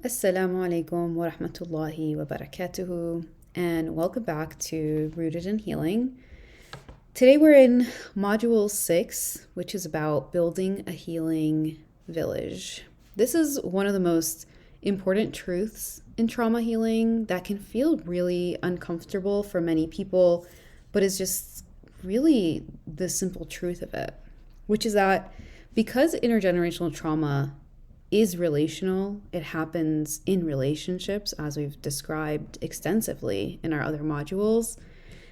Assalamu alaikum wa rahmatullahi wa barakatuhu, and welcome back to Rooted in Healing. Today we're in Module 6, which is about building a healing village. This is one of the most important truths in trauma healing that can feel really uncomfortable for many people, but is just really the simple truth of it, which is that because intergenerational trauma is relational, it happens in relationships, as we've described extensively in our other modules.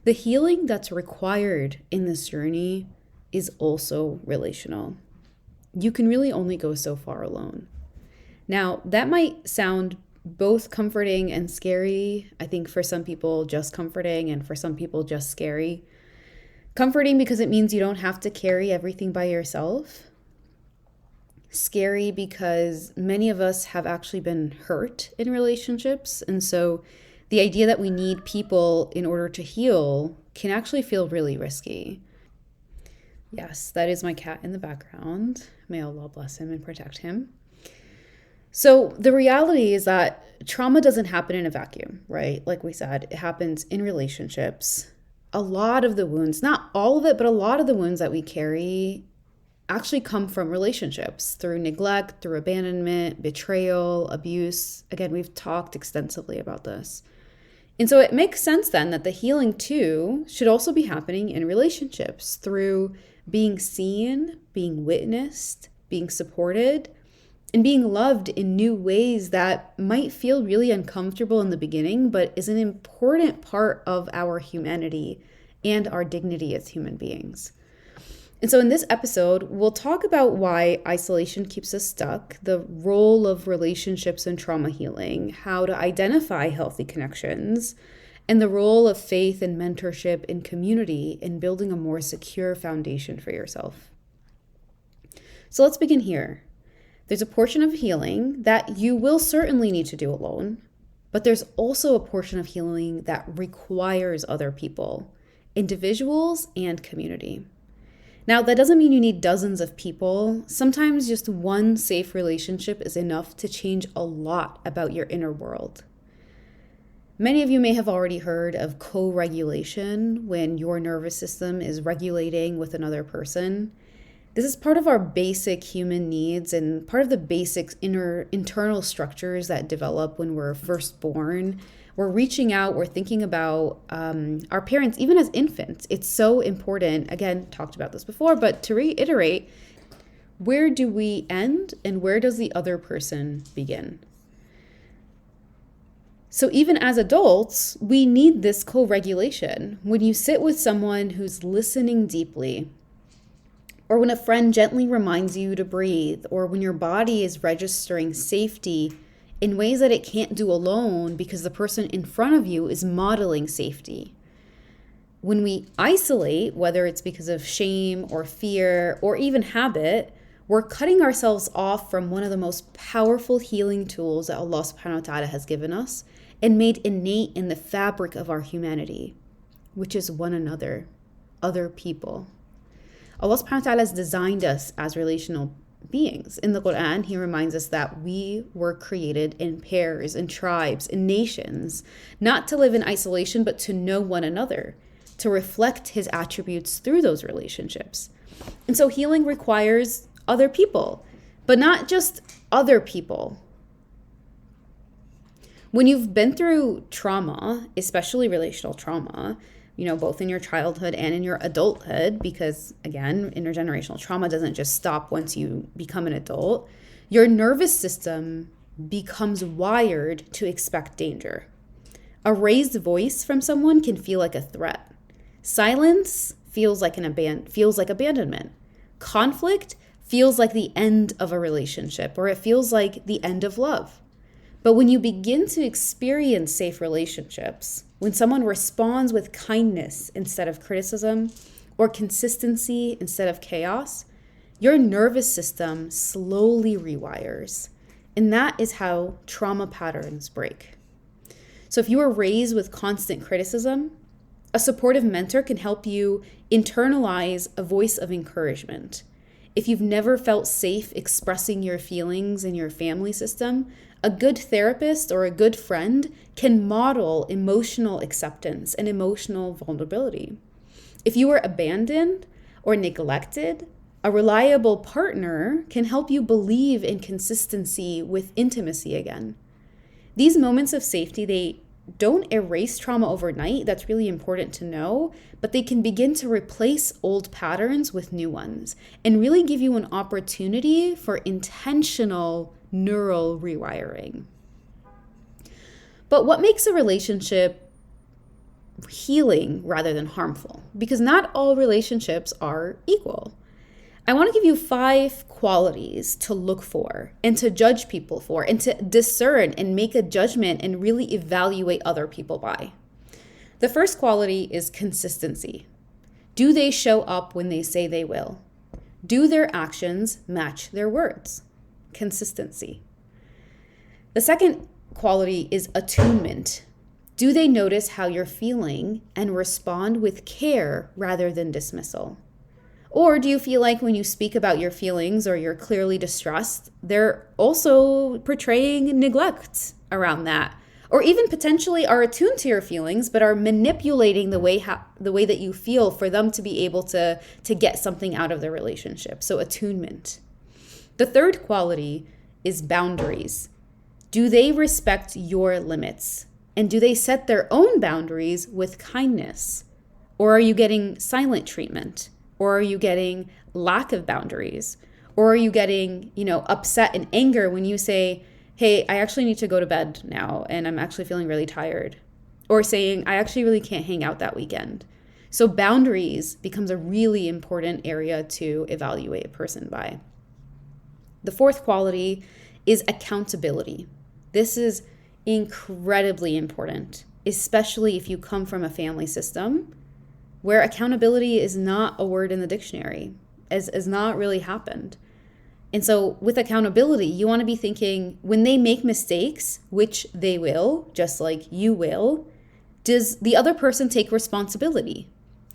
The healing that's required in this journey is also relational. You can really only go so far alone. Now, that might sound both comforting and scary. I think for some people, just comforting, and for some people, just scary. Comforting because it means you don't have to carry everything by yourself. Scary because many of us have actually been hurt in relationships. And so the idea that we need people in order to heal can actually feel really risky. Yes, that is my cat in the background. May Allah bless him and protect him. So the reality is that trauma doesn't happen in a vacuum, right? Like we said, it happens in relationships. A lot of the wounds, not all of it, but a lot of the wounds that we carry actually come from relationships through neglect, through abandonment, betrayal, abuse. Again, we've talked extensively about this. And so it makes sense then that the healing too should also be happening in relationships through being seen, being witnessed, being supported, and being loved in new ways that might feel really uncomfortable in the beginning, but is an important part of our humanity and our dignity as human beings. And so in this episode, we'll talk about why isolation keeps us stuck, the role of relationships in trauma healing, how to identify healthy connections, and the role of faith and mentorship in community in building a more secure foundation for yourself. So let's begin here. There's a portion of healing that you will certainly need to do alone, but there's also a portion of healing that requires other people, individuals and community. Now, that doesn't mean you need dozens of people. Sometimes just one safe relationship is enough to change a lot about your inner world. Many of you may have already heard of co-regulation, when your nervous system is regulating with another person. This is part of our basic human needs and part of the basic internal structures that develop when we're first born. We're reaching out, we're thinking about our parents, even as infants. It's so important. Again, talked about this before, but to reiterate, where do we end and where does the other person begin? So even as adults, we need this co-regulation. When you sit with someone who's listening deeply, or when a friend gently reminds you to breathe, or when your body is registering safety in ways that it can't do alone because the person in front of you is modeling safety. When we isolate, whether it's because of shame or fear or even habit, we're cutting ourselves off from one of the most powerful healing tools that Allah subhanahu wa ta'ala has given us and made innate in the fabric of our humanity, which is one another, other people. Allah subhanahu wa ta'ala has designed us as relational beings. In the Quran, He reminds us that we were created in pairs, in tribes, in nations, not to live in isolation, but to know one another, to reflect His attributes through those relationships. And so healing requires other people, but not just other people. When you've been through trauma, especially relational trauma, both in your childhood and in your adulthood, because again, intergenerational trauma doesn't just stop once you become an adult. Your nervous system becomes wired to expect danger. A raised voice from someone can feel like a threat. Silence feels like abandonment. Conflict feels like the end of a relationship, or it feels like the end of love. But when you begin to experience safe relationships, when someone responds with kindness instead of criticism, or consistency instead of chaos, your nervous system slowly rewires. And that is how trauma patterns break. So if you were raised with constant criticism, a supportive mentor can help you internalize a voice of encouragement. If you've never felt safe expressing your feelings in your family system, a good therapist or a good friend can model emotional acceptance and emotional vulnerability. If you were abandoned or neglected, a reliable partner can help you believe in consistency with intimacy again. These moments of safety, they don't erase trauma overnight. That's really important to know, but they can begin to replace old patterns with new ones and really give you an opportunity for intentional neural rewiring. But what makes a relationship healing rather than harmful? Because not all relationships are equal. I want to give you 5 qualities to look for and to judge people for and to discern and make a judgment and really evaluate other people by. The first quality is consistency. Do they show up when they say they will? Do their actions match their words? Consistency. The second quality is attunement. Do they notice how you're feeling and respond with care rather than dismissal? Or do you feel like when you speak about your feelings or you're clearly distressed, they're also portraying neglect around that? Or even potentially are attuned to your feelings, but are manipulating the way that you feel for them to be able to get something out of the relationship. So attunement. The third quality is boundaries. Do they respect your limits? And do they set their own boundaries with kindness? Or are you getting silent treatment? Or are you getting lack of boundaries? Or are you getting, upset and anger when you say, hey, I actually need to go to bed now and I'm actually feeling really tired? Or saying, I actually really can't hang out that weekend. So boundaries becomes a really important area to evaluate a person by. The fourth quality is accountability. This is incredibly important, especially if you come from a family system where accountability is not a word in the dictionary, has not really happened. And so with accountability, you want to be thinking, when they make mistakes, which they will, just like you will, does the other person take responsibility?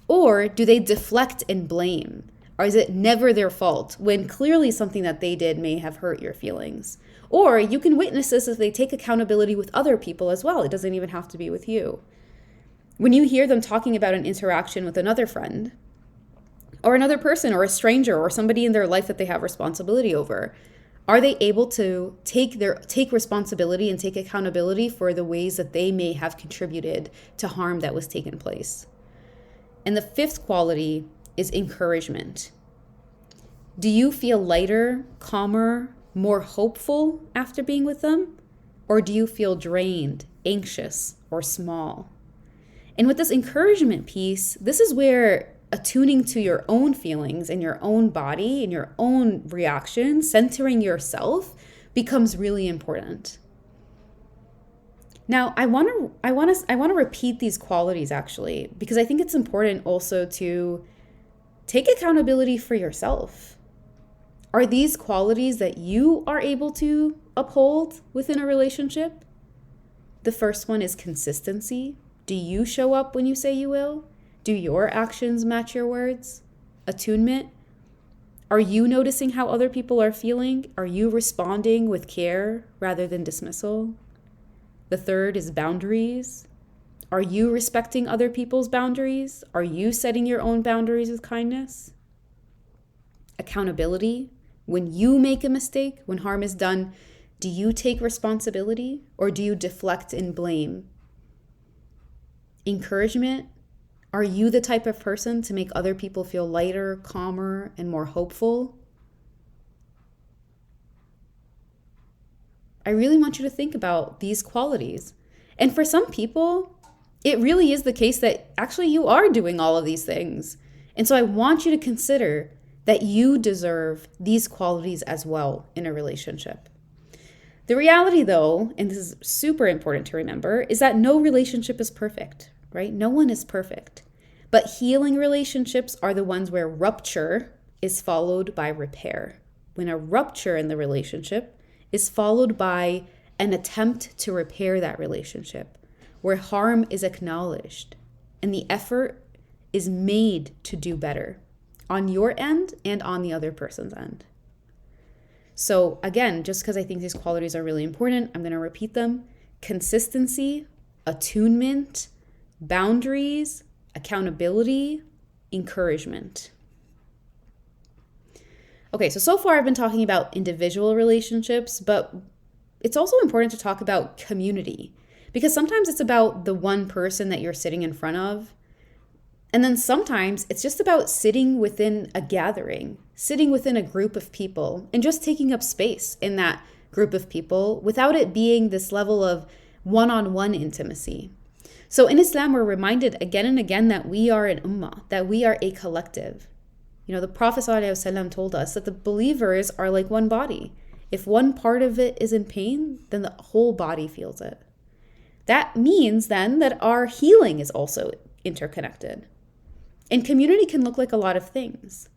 Or do they deflect and blame? Or is it never their fault when clearly something that they did may have hurt your feelings? Or you can witness this if they take accountability with other people as well. It doesn't even have to be with you. When you hear them talking about an interaction with another friend or another person or a stranger or somebody in their life that they have responsibility over, are they able to take responsibility and take accountability for the ways that they may have contributed to harm that was taken place? And the fifth quality is encouragement. Do you feel lighter, calmer, more hopeful after being with them? Or do you feel drained, anxious, or small? And with this encouragement piece, this is where attuning to your own feelings and your own body and your own reactions, centering yourself, becomes really important. Now, I want to repeat these qualities actually, because I think it's important also to take accountability for yourself. Are these qualities that you are able to uphold within a relationship? The first one is consistency. Do you show up when you say you will? Do your actions match your words? Attunement. Are you noticing how other people are feeling? Are you responding with care rather than dismissal? The third is boundaries. Are you respecting other people's boundaries? Are you setting your own boundaries with kindness? Accountability. When you make a mistake, when harm is done, do you take responsibility or do you deflect and blame? Encouragement. Are you the type of person to make other people feel lighter, calmer, and more hopeful? I really want you to think about these qualities. And for some people, it really is the case that actually you are doing all of these things. And so I want you to consider that you deserve these qualities as well in a relationship. The reality, though, and this is super important to remember, is that no relationship is perfect, right? No one is perfect. But healing relationships are the ones where rupture is followed by repair. When a rupture in the relationship is followed by an attempt to repair that relationship, where harm is acknowledged and the effort is made to do better. on your end and on the other person's end. So again, just because I think these qualities are really important, I'm going to repeat them. Consistency, attunement, boundaries, accountability, encouragement. Okay, so far I've been talking about individual relationships, but it's also important to talk about community, because sometimes it's about the one person that you're sitting in front of. And then sometimes it's just about sitting within a gathering, sitting within a group of people, and just taking up space in that group of people without it being this level of one-on-one intimacy. So in Islam, we're reminded again and again that we are an ummah, that we are a collective. You know, the Prophet ﷺ told us that the believers are like one body. If one part of it is in pain, then the whole body feels it. That means then that our healing is also interconnected. And community can look like a lot of things.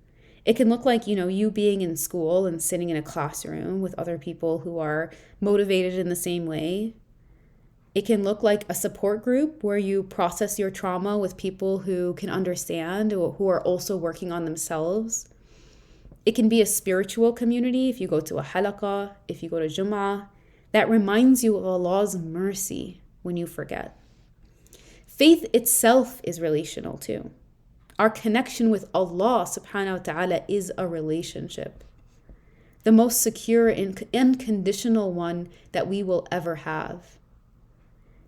It can look like, you being in school and sitting in a classroom with other people who are motivated in the same way. It can look like a support group where you process your trauma with people who can understand or who are also working on themselves. It can be a spiritual community if you go to a halaqah, if you go to Jum'ah, that reminds you of Allah's mercy when you forget. Faith itself is relational too. Our connection with Allah subhanahu wa ta'ala is a relationship. The most secure and unconditional one that we will ever have.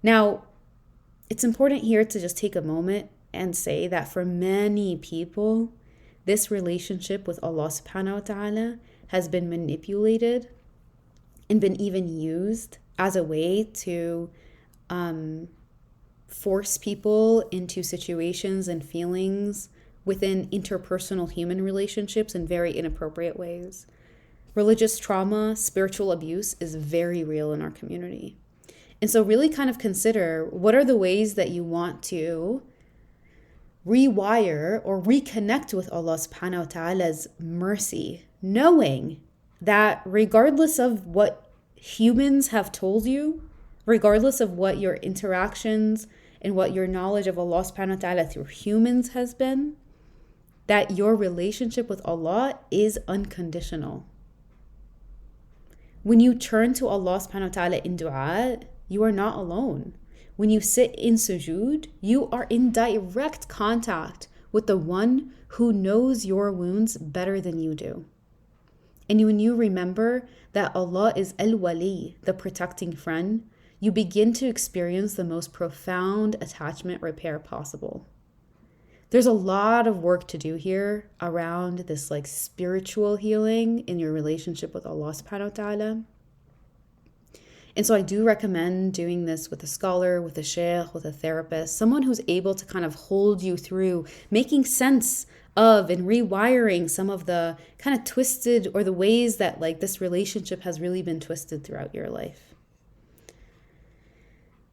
Now, it's important here to just take a moment and say that for many people, this relationship with Allah subhanahu wa ta'ala has been manipulated and been even used as a way to force people into situations and feelings within interpersonal human relationships in very inappropriate ways. Religious trauma, spiritual abuse is very real in our community. And so really kind of consider, what are the ways that you want to rewire or reconnect with Allah subhanahu wa ta'ala's mercy, knowing that regardless of what humans have told you, regardless of what your interactions and what your knowledge of Allah subhanahu wa ta'ala through humans has been, that your relationship with Allah is unconditional. When you turn to Allah subhanahu wa ta'ala in dua, you are not alone. When you sit in sujood, you are in direct contact with the one who knows your wounds better than you do. And when you remember that Allah is al-wali, the protecting friend, you begin to experience the most profound attachment repair possible. There's a lot of work to do here around this spiritual healing in your relationship with Allah subhanahu wa ta'ala. And so I do recommend doing this with a scholar, with a sheikh, with a therapist, someone who's able to kind of hold you through making sense of and rewiring some of the kind of twisted or the ways that this relationship has really been twisted throughout your life.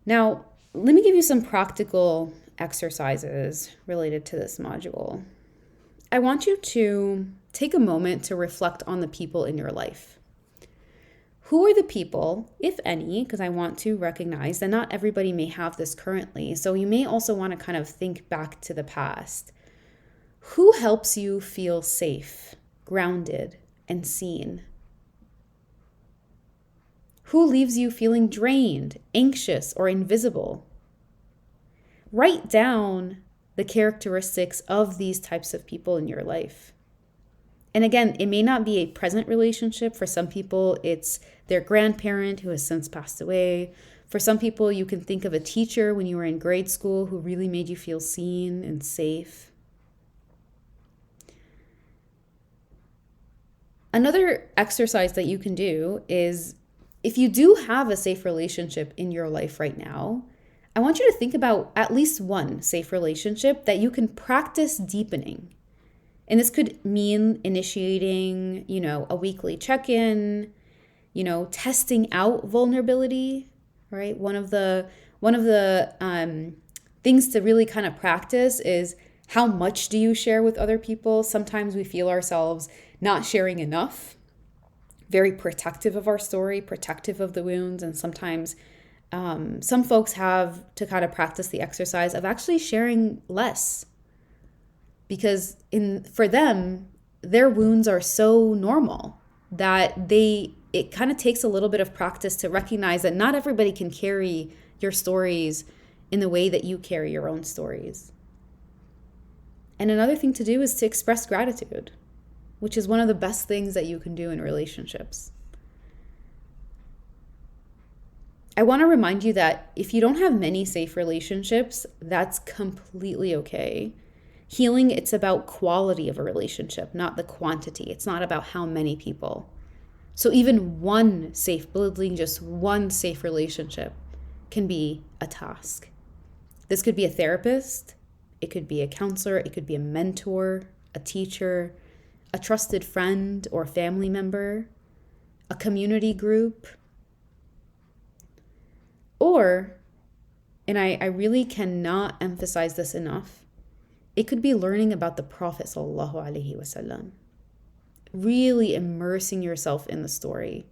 Now, let me give you some practical exercises related to this module. I want you to take a moment to reflect on the people in your life. Who are the people, if any, because I want to recognize that not everybody may have this currently, so you may also want to kind of think back to the past. Who helps you feel safe, grounded, and seen? Who leaves you feeling drained, anxious, or invisible? Write down the characteristics of these types of people in your life. And again, it may not be a present relationship. For some people, it's their grandparent who has since passed away. For some people, you can think of a teacher when you were in grade school who really made you feel seen and safe. Another exercise that you can do is, if you do have a safe relationship in your life right now, I want you to think about at least one safe relationship that you can practice deepening. And this could mean initiating, a weekly check-in, testing out vulnerability, right? One of the things to really kind of practice is, how much do you share with other people? Sometimes we feel ourselves not sharing enough, very protective of our story, protective of the wounds. And sometimes some folks have to kind of practice the exercise of actually sharing less. Because for them, their wounds are so normal that it kind of takes a little bit of practice to recognize that not everybody can carry your stories in the way that you carry your own stories. And another thing to do is to express gratitude, which is one of the best things that you can do in relationships. I want to remind you that if you don't have many safe relationships, that's completely okay. Healing, it's about quality of a relationship, not the quantity. It's not about how many people. So even building just one safe relationship can be a task. This could be a therapist, it could be a counselor, it could be a mentor, a teacher, a trusted friend or family member, a community group, or, and I really cannot emphasize this enough, it could be learning about the Prophet sallallahu alaihi wasallam. Really immersing yourself in the story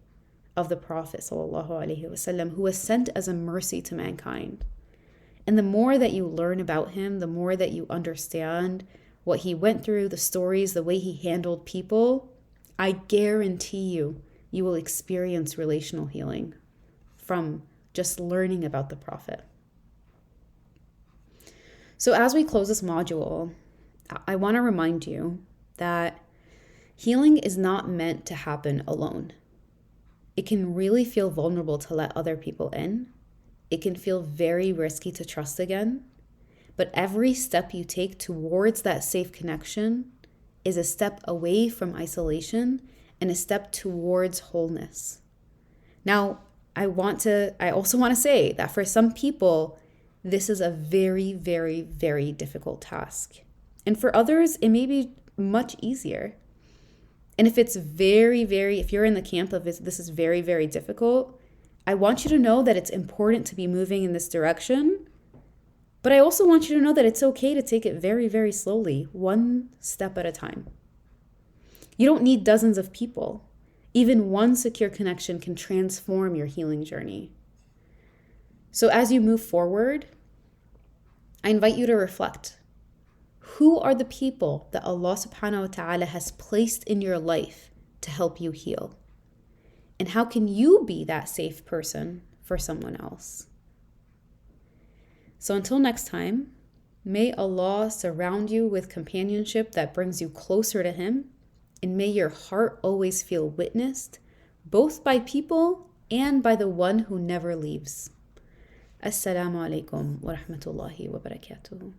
of the Prophet sallallahu alaihi wasallam, who was sent as a mercy to mankind. And the more that you learn about him, the more that you understand what he went through, the stories, the way he handled people, I guarantee you will experience relational healing from just learning about the Prophet. So as we close this module, I want to remind you that healing is not meant to happen alone. It can really feel vulnerable to let other people in. It can feel very risky to trust again. But every step you take towards that safe connection is a step away from isolation and a step towards wholeness. Now, I also want to say that for some people, this is a very, very, very difficult task. And for others, it may be much easier. And if if you're in the camp of this is very, very difficult, I want you to know that it's important to be moving in this direction. But I also want you to know that it's okay to take it very, very slowly, one step at a time. You don't need dozens of people. Even one secure connection can transform your healing journey. So as you move forward, I invite you to reflect. Who are the people that Allah subhanahu wa ta'ala has placed in your life to help you heal? And how can you be that safe person for someone else? So until next time, may Allah surround you with companionship that brings you closer to Him, and may your heart always feel witnessed, both by people and by the one who never leaves. Assalamu alaikum wa rahmatullahi wa barakatuh.